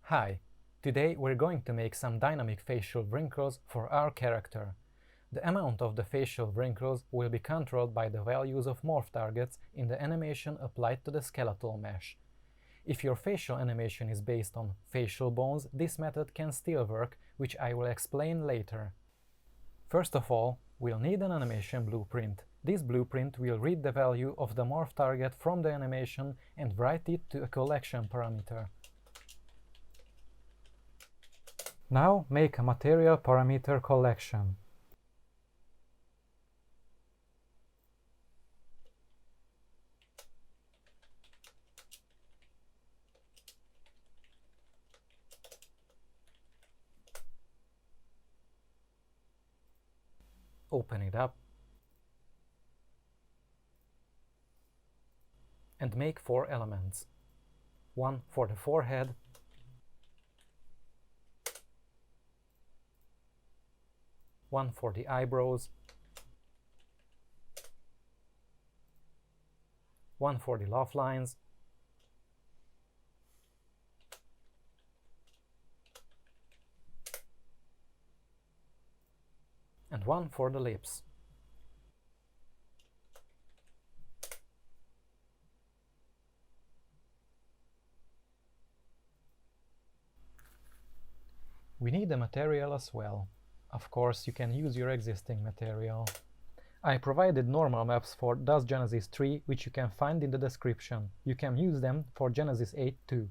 Hi! Today we're going to make some dynamic facial wrinkles for our character. The amount of the facial wrinkles will be controlled by the values of morph targets in the animation applied to the skeletal mesh. If your facial animation is based on facial bones, this method can still work, which I will explain later. First of all, we'll need an animation blueprint. This blueprint will read the value of the morph target from the animation and write it to a collection parameter. Now make a material parameter collection. Open it up and make 4 elements. One for the forehead, one for the eyebrows, one for the laugh lines, and one for the lips. We need a material as well. Of course, you can use your existing material. I provided normal maps for Daz Genesis 3, which you can find in the description. You can use them for Genesis 8 too.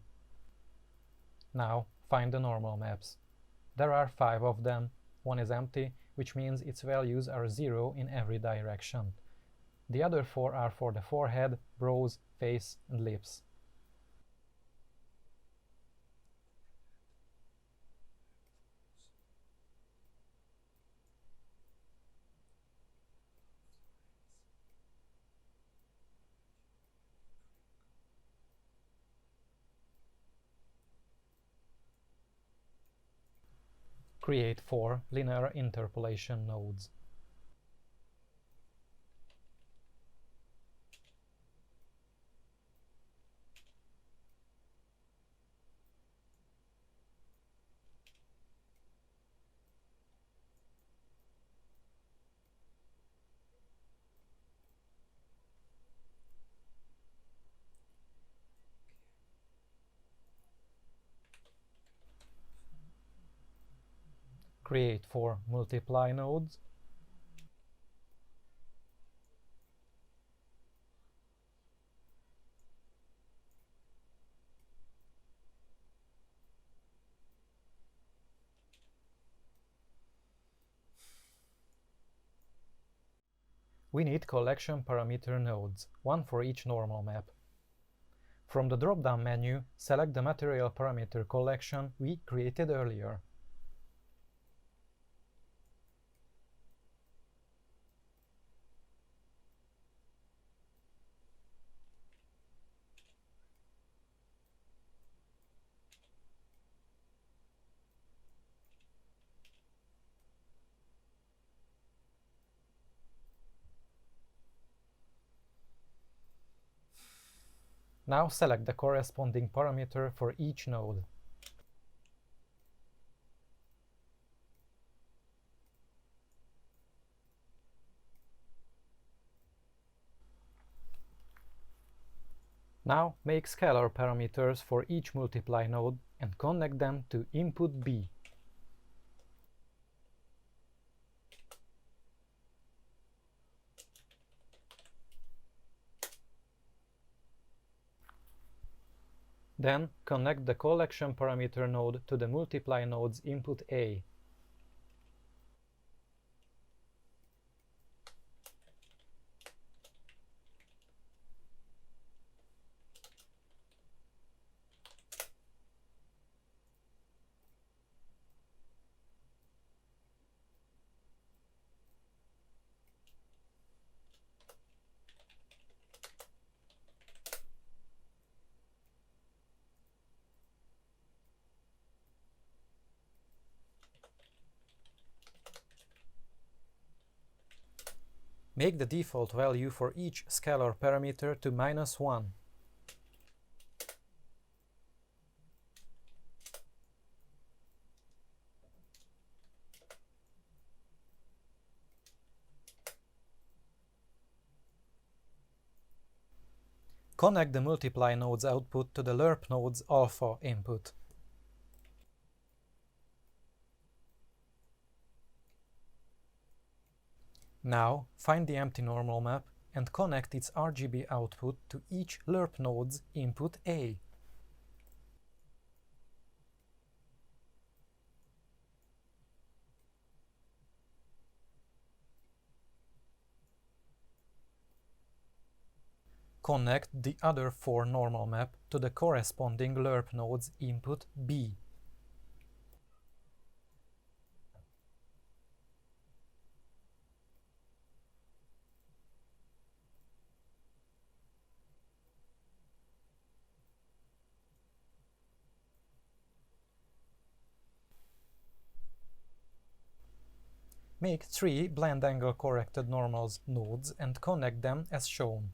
Now, find the normal maps. There are 5 of them. One is empty, which means its values are 0 in every direction. The other 4 are for the forehead, brows, face, and lips. Create 4 linear interpolation nodes. Create 4 multiply nodes. We need collection parameter nodes, one for each normal map. From the drop-down menu, select the material parameter collection we created earlier. Now select the corresponding parameter for each node. Now make scalar parameters for each multiply node and connect them to input B. Then connect the collection parameter node to the multiply node's input A. Make the default value for each scalar parameter to -1. Connect the multiply node's output to the lerp node's alpha input. Now, find the empty normal map and connect its RGB output to each lerp node's input A. Connect the other 4 normal map to the corresponding lerp node's input B. Make 3 blend angle corrected normals nodes and connect them as shown.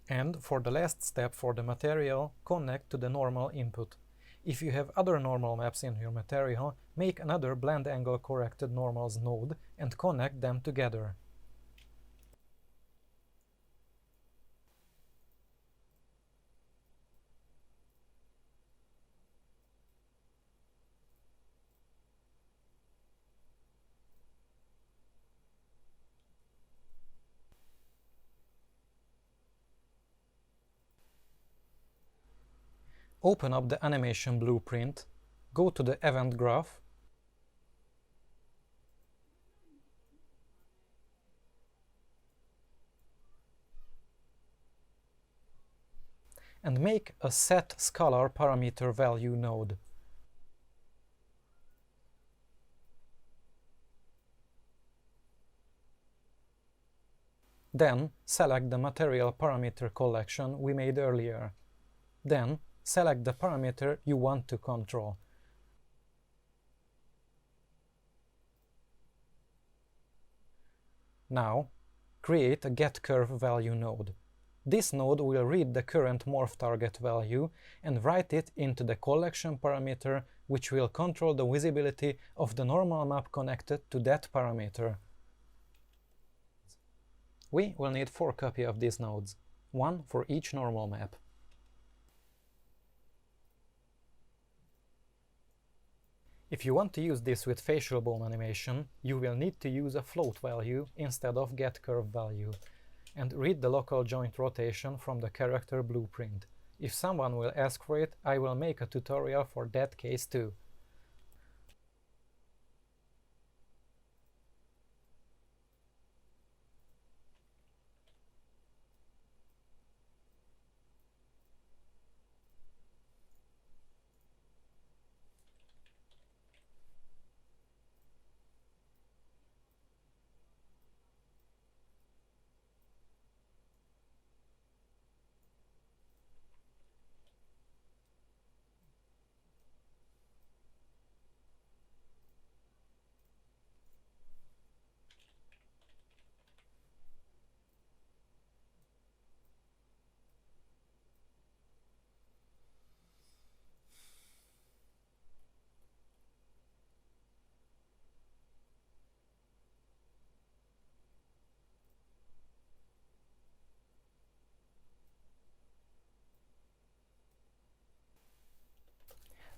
And for the last step for the material, connect to the normal input. If you have other normal maps in your material, make another blend angle corrected normals node and connect them together. Open up the animation blueprint, go to the event graph, and make a set scalar parameter value node. Then select the material parameter collection we made earlier. Then select the parameter you want to control. Now, create a getCurveValue node. This node will read the current morph target value and write it into the collection parameter, which will control the visibility of the normal map connected to that parameter. We will need 4 copies of these nodes, 1 for each normal map. If you want to use this with facial bone animation, you will need to use a float value instead of getCurveValue, and read the local joint rotation from the character blueprint. If someone will ask for it, I will make a tutorial for that case too.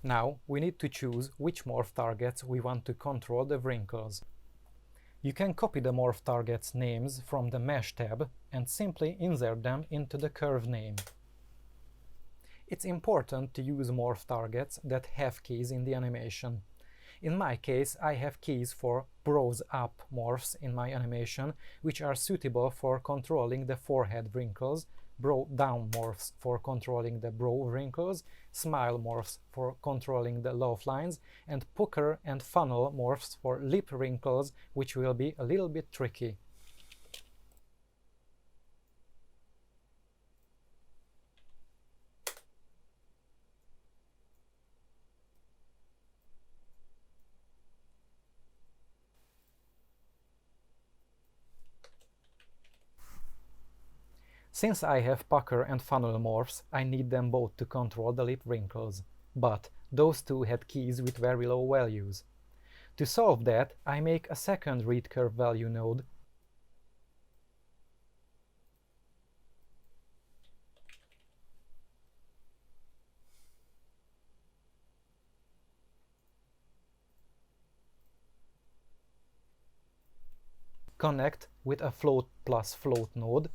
Now we need to choose which morph targets we want to control the wrinkles. You can copy the morph targets names from the Mesh tab and simply insert them into the curve name. It's important to use morph targets that have keys in the animation. In my case, I have keys for brows up morphs in my animation, which are suitable for controlling the forehead wrinkles, brow down morphs for controlling the brow wrinkles, smile morphs for controlling the laugh lines, and pucker and funnel morphs for lip wrinkles, which will be a little bit tricky. Since I have pucker and funnel morphs, I need them both to control the lip wrinkles, but those two had keys with very low values. To solve that, I make a second read curve value node connect with a float plus float node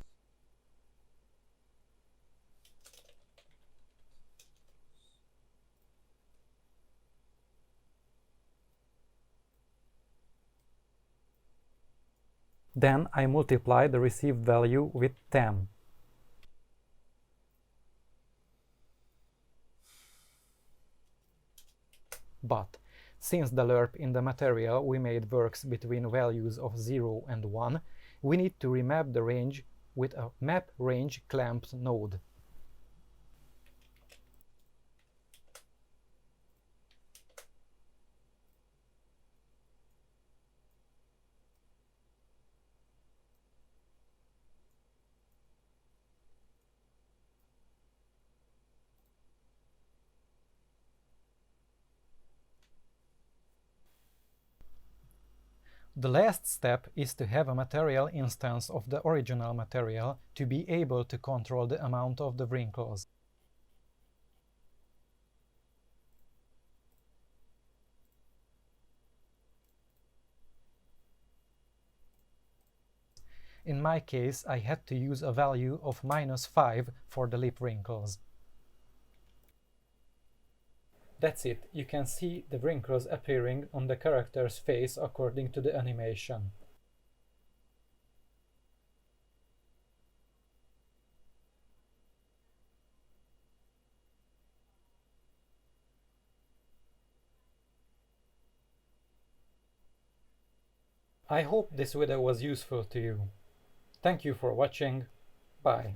Then I multiply the received value with 10. But since the lerp in the material we made works between values of 0 and 1, we need to remap the range with a map range clamped node. The last step is to have a material instance of the original material to be able to control the amount of the wrinkles. In my case, I had to use a value of -5 for the lip wrinkles. That's it, you can see the wrinkles appearing on the character's face according to the animation. I hope this video was useful to you. Thank you for watching. Bye.